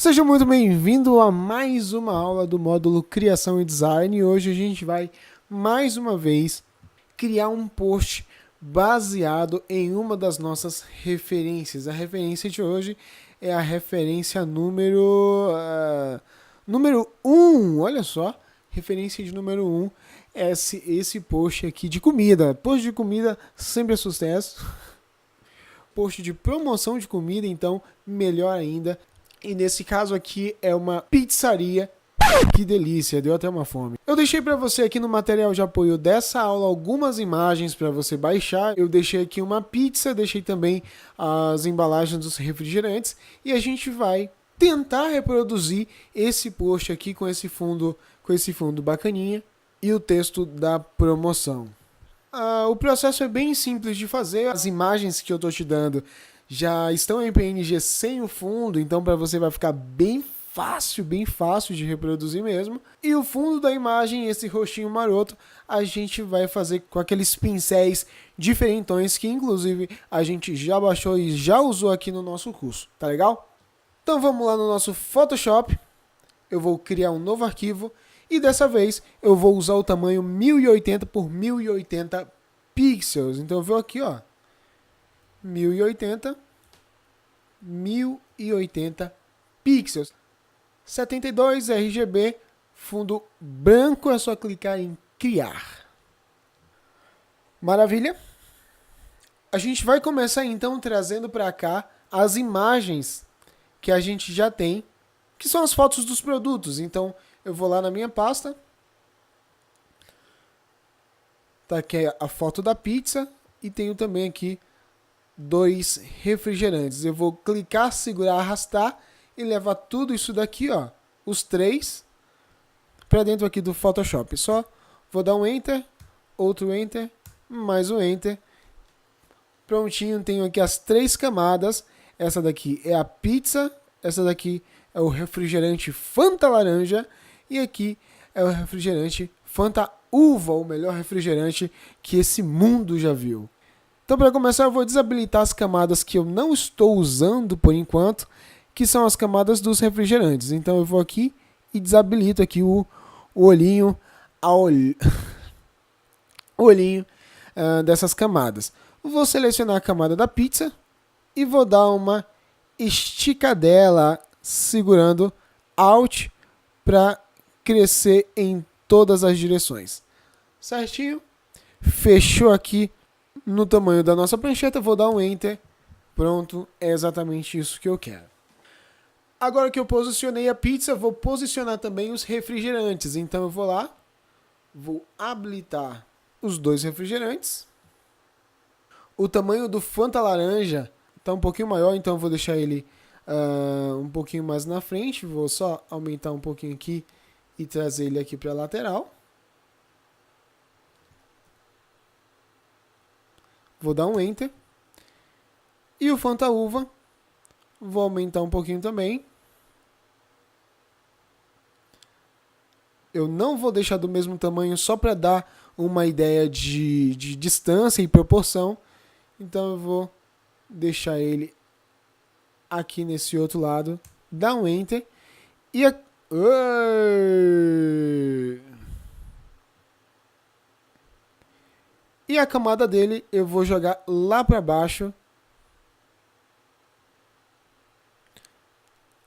Seja muito bem-vindo a mais uma aula do módulo Criação e Design. E hoje a gente vai, mais uma vez, criar um post baseado em uma das nossas referências. A referência de hoje é a referência número 1, olha só, referência de número 1, esse post aqui de comida. Post de comida sempre é sucesso. Post de promoção de comida, então, melhor ainda. E nesse caso aqui é uma pizzaria. Que delícia, deu até uma fome. Eu deixei para você aqui no material de apoio dessa aula algumas imagens para você baixar. Eu deixei aqui uma pizza, deixei também as embalagens dos refrigerantes. E a gente vai tentar reproduzir esse post aqui com esse fundo bacaninha e o texto da promoção. O processo é bem simples de fazer. As imagens que eu estou te dando já estão em PNG sem o fundo, então para você vai ficar bem fácil de reproduzir mesmo. E o fundo da imagem, esse rostinho maroto, a gente vai fazer com aqueles pincéis diferentões que inclusive a gente já baixou e já usou aqui no nosso curso, tá legal? Então vamos lá no nosso Photoshop. Eu vou criar um novo arquivo e dessa vez eu vou usar o tamanho 1080 por 1080 pixels. Então eu vou aqui, ó, 1080 pixels, 72 RGB, fundo branco, é só clicar em criar. Maravilha! A gente vai começar então trazendo para cá as imagens que a gente já tem, que são as fotos dos produtos. Então eu vou lá na minha pasta, tá aqui a foto da pizza e tenho também aqui 2 refrigerantes. Eu vou clicar, segurar, arrastar e levar tudo isso daqui, ó, os 3, para dentro aqui do Photoshop. Só vou dar um Enter, outro Enter, mais um Enter. Prontinho, tenho aqui as 3 camadas. Essa daqui é a pizza, essa daqui é o refrigerante Fanta Laranja e aqui é o refrigerante Fanta Uva, o melhor refrigerante que esse mundo já viu. Então, para começar, eu vou desabilitar as camadas que eu não estou usando por enquanto, que são as camadas dos refrigerantes. Então, eu vou aqui e desabilito aqui o olhinho, dessas camadas. Vou selecionar a camada da pizza e vou dar uma esticadela segurando Alt para crescer em todas as direções. Certinho? Fechou aqui no tamanho da nossa prancheta, vou dar um Enter. Pronto, é exatamente isso que eu quero. Agora que eu posicionei a pizza, vou posicionar também os refrigerantes. Então eu vou lá, vou habilitar os 2 refrigerantes. O tamanho do Fanta Laranja está um pouquinho maior, então eu vou deixar ele um pouquinho mais na frente. Vou só aumentar um pouquinho aqui e trazer ele aqui para a lateral. Vou dar um Enter. E o Fanta Uva, vou aumentar um pouquinho também. Eu não vou deixar do mesmo tamanho só para dar uma ideia de distância e proporção. Então eu vou deixar ele aqui nesse outro lado. Dar um Enter. E a camada dele eu vou jogar lá para baixo,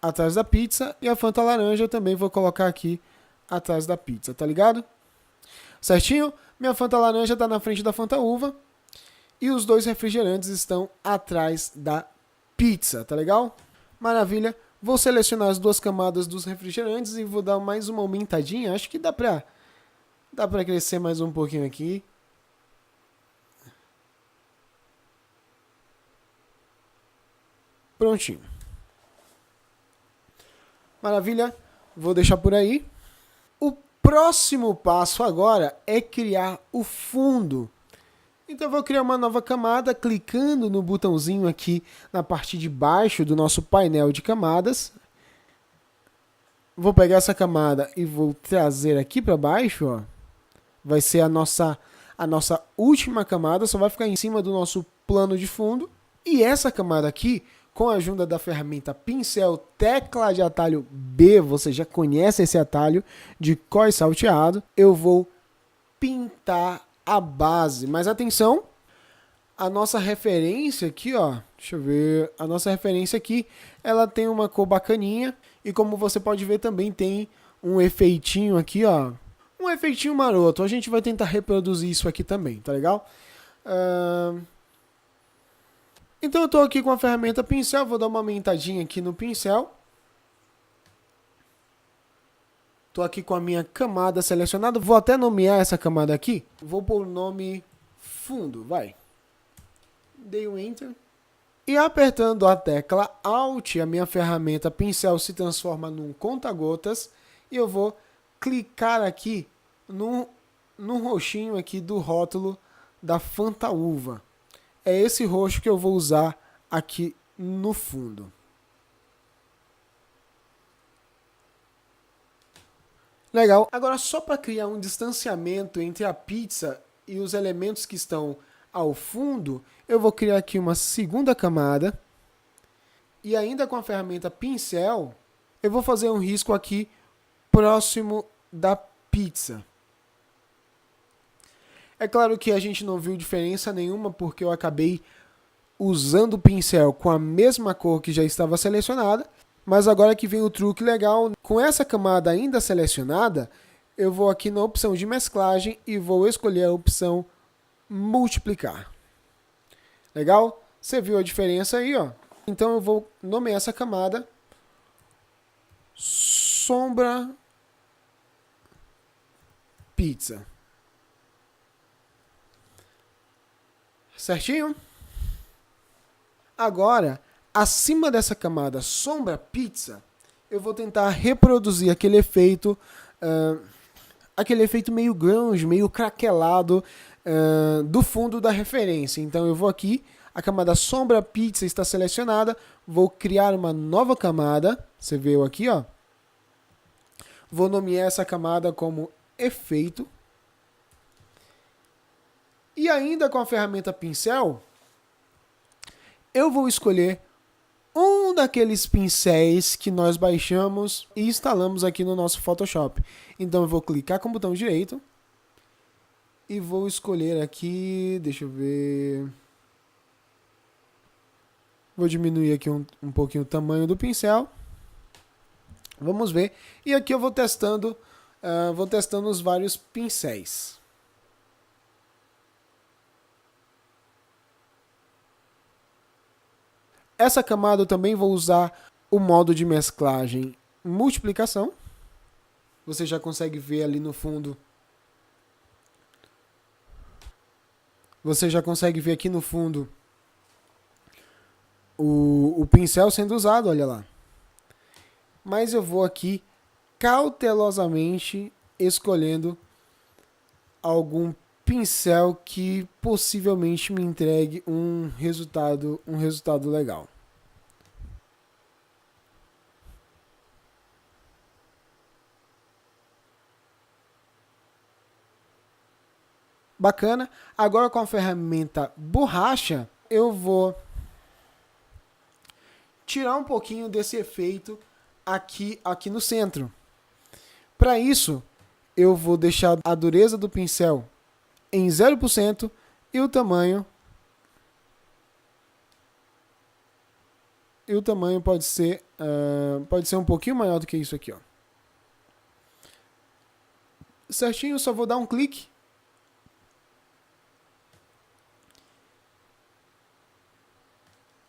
atrás da pizza, e a Fanta Laranja eu também vou colocar aqui atrás da pizza, tá ligado? Certinho? Minha Fanta Laranja tá na frente da Fanta Uva e os 2 refrigerantes estão atrás da pizza, tá legal? Maravilha. Vou selecionar as 2 camadas dos refrigerantes e vou dar mais uma aumentadinha. Acho que dá pra crescer mais um pouquinho aqui. Prontinho. Maravilha. Vou deixar por aí. O próximo passo agora é criar o fundo. Então eu vou criar uma nova camada clicando no botãozinho aqui na parte de baixo do nosso painel de camadas. Vou pegar essa camada e vou trazer aqui para baixo, ó. Vai ser a nossa última camada, só vai ficar em cima do nosso plano de fundo. E essa camada aqui, com a ajuda da ferramenta pincel tecla de atalho B, você já conhece esse atalho de cor e salteado, eu vou pintar a base. Mas atenção, a nossa referência aqui, ó, deixa eu ver, a nossa referência aqui, ela tem uma cor bacaninha e como você pode ver também tem um efeitinho aqui, ó, um efeitinho maroto. A gente vai tentar reproduzir isso aqui também, tá legal? Então eu estou aqui com a ferramenta pincel, vou dar uma aumentadinha aqui no pincel. Estou aqui com a minha camada selecionada, vou até nomear essa camada aqui. Vou pôr o nome fundo, vai. Dei um Enter. E apertando a tecla Alt, a minha ferramenta pincel se transforma num conta-gotas. E eu vou clicar aqui no roxinho aqui do rótulo da Fantaúva. É esse roxo que eu vou usar aqui no fundo. Legal. Agora, só para criar um distanciamento entre a pizza e os elementos que estão ao fundo, eu vou criar aqui uma segunda camada. E ainda com a ferramenta pincel, eu vou fazer um risco aqui próximo da pizza. É claro que a gente não viu diferença nenhuma porque eu acabei usando o pincel com a mesma cor que já estava selecionada, mas agora que vem o truque legal, com essa camada ainda selecionada, eu vou aqui na opção de mesclagem e vou escolher a opção multiplicar. Legal? Você viu a diferença aí, ó? Então eu vou nomear essa camada sombra pizza. Certinho? Agora, acima dessa camada sombra pizza, eu vou tentar reproduzir aquele efeito meio grunge, meio craquelado do fundo da referência. Então eu vou aqui, a camada sombra pizza está selecionada, vou criar uma nova camada, você viu aqui, ó. Vou nomear essa camada como efeito. E ainda com a ferramenta pincel, eu vou escolher um daqueles pincéis que nós baixamos e instalamos aqui no nosso Photoshop. Então eu vou clicar com o botão direito e vou escolher aqui, deixa eu ver, vou diminuir aqui um pouquinho o tamanho do pincel. Vamos ver. E aqui eu vou testando os vários pincéis. Essa camada eu também vou usar o modo de mesclagem multiplicação. Você já consegue ver ali no fundo. Você já consegue ver aqui no fundo o pincel sendo usado, olha lá. Mas eu vou aqui cautelosamente escolhendo algum pincel que possivelmente me entregue um resultado legal. Bacana. Agora com a ferramenta borracha, eu vou tirar um pouquinho desse efeito aqui no centro. Para isso, eu vou deixar a dureza do pincel em 0% e o tamanho pode ser um pouquinho maior do que isso aqui, ó. Certinho, só vou dar um clique.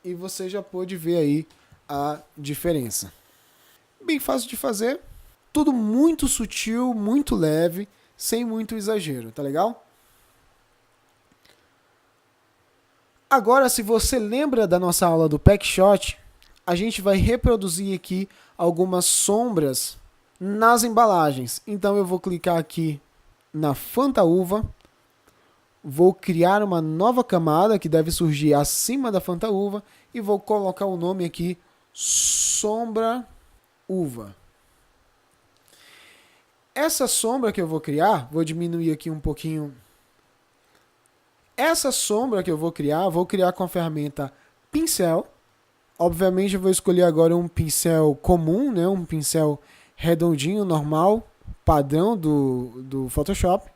E você já pôde ver aí a diferença. Bem fácil de fazer, tudo muito sutil, muito leve, sem muito exagero, tá legal? Agora, se você lembra da nossa aula do Packshot, a gente vai reproduzir aqui algumas sombras nas embalagens. Então eu vou clicar aqui na Fantaúva, vou criar uma nova camada que deve surgir acima da Fantaúva e vou colocar o nome aqui sombra uva. Essa sombra que eu vou criar, vou diminuir aqui um pouquinho. Essa sombra que eu vou criar com a ferramenta pincel, Obviamente eu vou escolher agora um pincel comum, né? Um pincel redondinho, normal, padrão do Photoshop.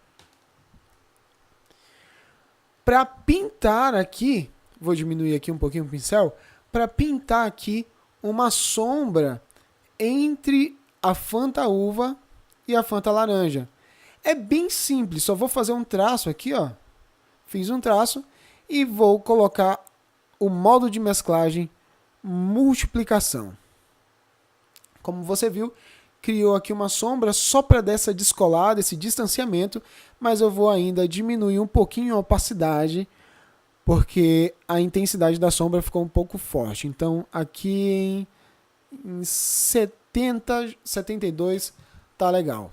Para pintar aqui, vou diminuir aqui um pouquinho o pincel, para pintar aqui uma sombra entre a Fanta Uva e a Fanta Laranja. É bem simples, só vou fazer um traço aqui, ó. Fiz um traço e vou colocar o modo de mesclagem multiplicação. Como você viu, criou aqui uma sombra só para dar essa descolada, esse distanciamento, mas eu vou ainda diminuir um pouquinho a opacidade, porque a intensidade da sombra ficou um pouco forte. Então aqui em 70, 72 tá legal.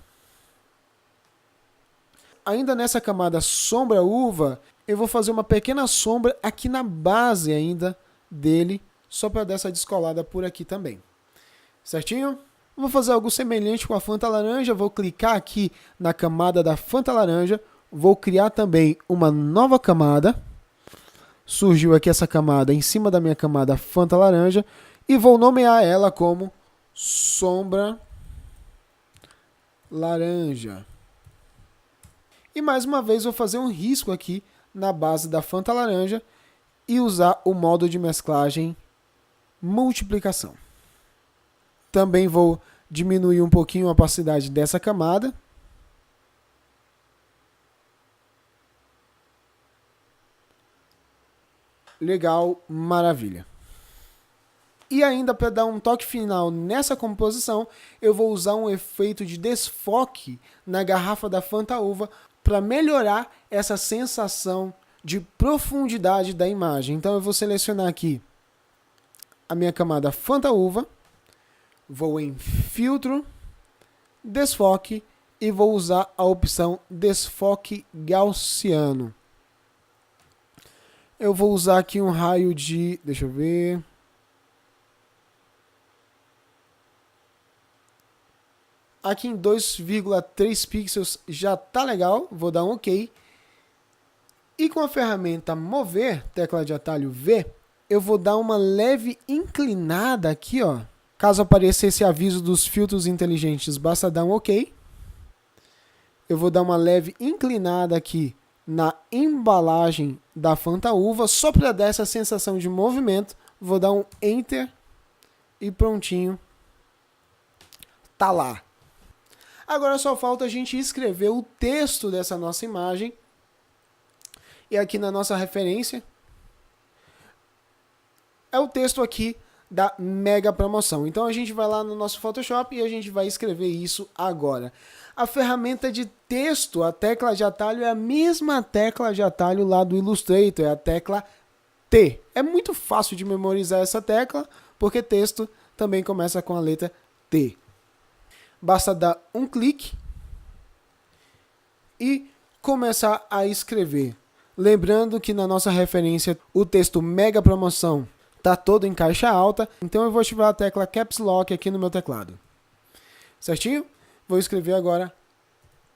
Ainda nessa camada sombra uva, eu vou fazer uma pequena sombra aqui na base ainda dele, só para dar essa descolada por aqui também. Certinho? Vou fazer algo semelhante com a Fanta Laranja, vou clicar aqui na camada da Fanta Laranja, vou criar também uma nova camada. Surgiu aqui essa camada em cima da minha camada Fanta Laranja e vou nomear ela como Sombra Laranja. E mais uma vez vou fazer um risco aqui na base da Fanta Laranja e usar o modo de mesclagem multiplicação. Também vou diminuir um pouquinho a opacidade dessa camada. Legal, maravilha. E ainda para dar um toque final nessa composição, eu vou usar um efeito de desfoque na garrafa da Fanta Uva para melhorar essa sensação de profundidade da imagem. Então eu vou selecionar aqui a minha camada Fanta Uva, vou em Filtro, Desfoque e vou usar a opção Desfoque Gaussiano. Eu vou usar aqui um raio de, deixa eu ver, aqui em 2,3 pixels já tá legal, vou dar um OK. E com a ferramenta Mover, tecla de atalho V, eu vou dar uma leve inclinada aqui, ó. Caso apareça esse aviso dos filtros inteligentes, basta dar um OK. Eu vou dar uma leve inclinada aqui na embalagem da Fanta Uva, só para dar essa sensação de movimento. Vou dar um Enter e prontinho. Tá lá. Agora só falta a gente escrever o texto dessa nossa imagem. E aqui na nossa referência é o texto aqui da mega promoção. Então a gente vai lá no nosso Photoshop e a gente vai escrever isso agora. A ferramenta de texto, a tecla de atalho, é a mesma tecla de atalho lá do Illustrator, é a tecla T. É muito fácil de memorizar essa tecla, porque texto também começa com a letra T. Basta dar um clique e começar a escrever. Lembrando que na nossa referência o texto mega promoção está todo em caixa alta, então eu vou ativar a tecla Caps Lock aqui no meu teclado. Certinho? Vou escrever agora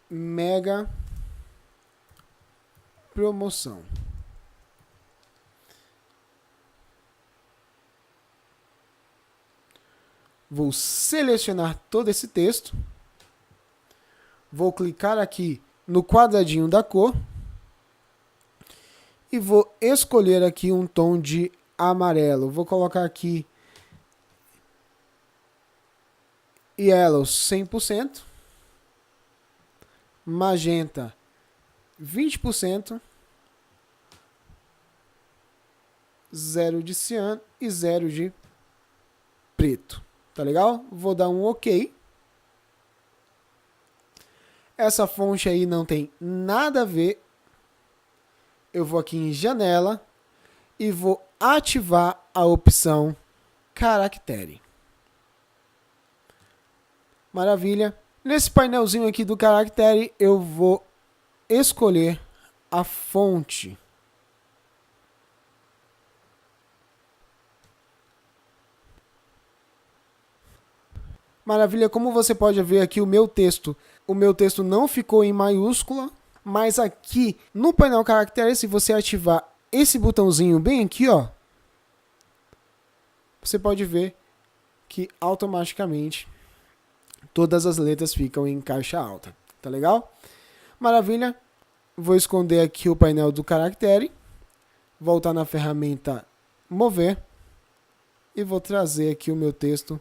mega promoção. Vou selecionar todo esse texto. Vou clicar aqui no quadradinho da cor. E vou escolher aqui um tom de amarelo. Vou colocar aqui Yellow 100%. Magenta 20%. 0 de ciano e 0 de preto. Tá legal? Vou dar um OK. Essa fonte aí não tem nada a ver. Eu vou aqui em Janela e vou ativar a opção Caractere. Maravilha. Nesse painelzinho aqui do Caractere, eu vou escolher a fonte. Maravilha, como você pode ver aqui o meu texto não ficou em maiúscula, mas aqui no painel Caractere, se você ativar esse botãozinho bem aqui, ó, você pode ver que automaticamente todas as letras ficam em caixa alta. Tá legal? Maravilha. Vou esconder aqui o painel do caractere, voltar na ferramenta mover e vou trazer aqui o meu texto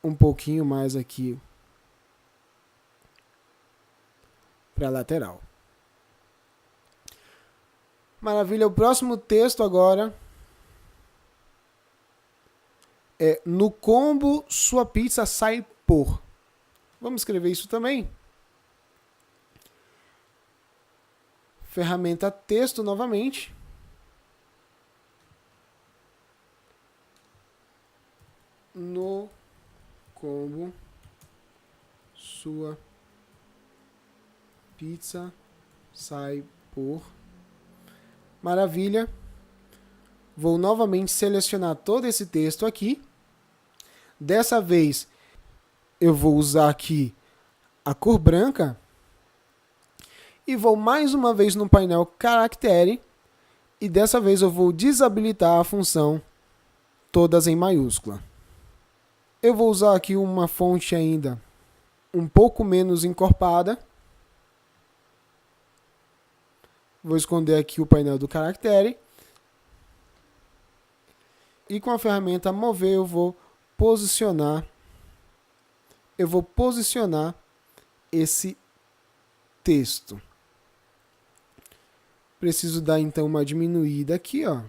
um pouquinho mais aqui para a lateral. Maravilha, o próximo texto agora é: no combo sua pizza sai por. Vamos escrever isso também. Ferramenta texto novamente. No combo sua pizza sai por. Maravilha. Vou novamente selecionar todo esse texto aqui. Dessa vez eu vou usar aqui a cor branca e vou mais uma vez no painel caractere e dessa vez eu vou desabilitar a função todas em maiúscula. Eu vou usar aqui uma fonte ainda um pouco menos encorpada. Vou esconder aqui o painel do caractere. E com a ferramenta mover eu vou posicionar esse texto. Preciso dar então uma diminuída aqui, ó.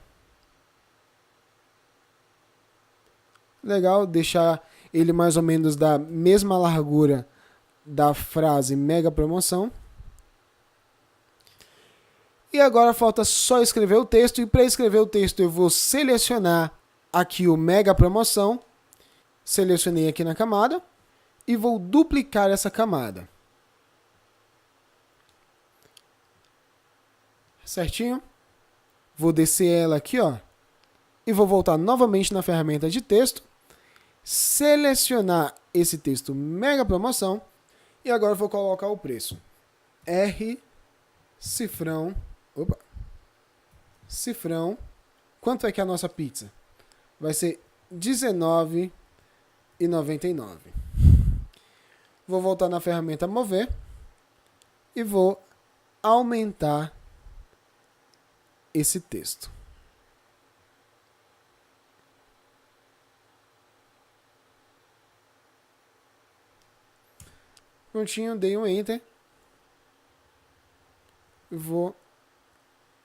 Legal, deixar ele mais ou menos da mesma largura da frase mega promoção. E agora falta só escrever o texto, e para escrever o texto eu vou selecionar aqui o mega promoção, selecionei aqui na camada e vou duplicar essa camada. Certinho? Vou descer ela aqui, ó, e vou voltar novamente na ferramenta de texto, selecionar esse texto mega promoção e agora vou colocar o preço. R cifrão, cifrão, quanto é que é a nossa pizza? Vai ser R$19,99. Vou voltar na ferramenta mover e vou aumentar esse texto. Prontinho, dei um enter. Vou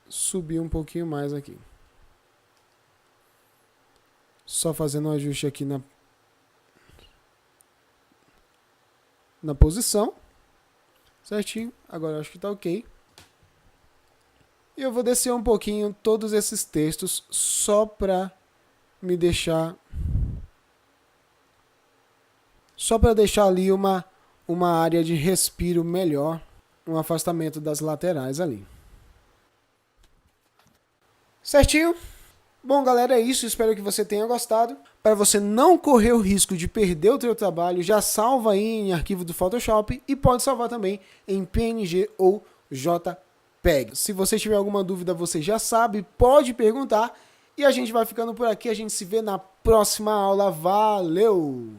subir um pouquinho mais aqui. Só fazendo um ajuste aqui na posição. Certinho. Agora eu acho que está ok. E eu vou descer um pouquinho todos esses textos só para me deixar... Só para deixar ali uma área de respiro melhor. Um afastamento das laterais ali. Certinho? Bom, galera, é isso. Espero que você tenha gostado. Para você não correr o risco de perder o seu trabalho, já salva aí em arquivo do Photoshop e pode salvar também em PNG ou JPEG. Se você tiver alguma dúvida, você já sabe, pode perguntar. E a gente vai ficando por aqui. A gente se vê na próxima aula. Valeu!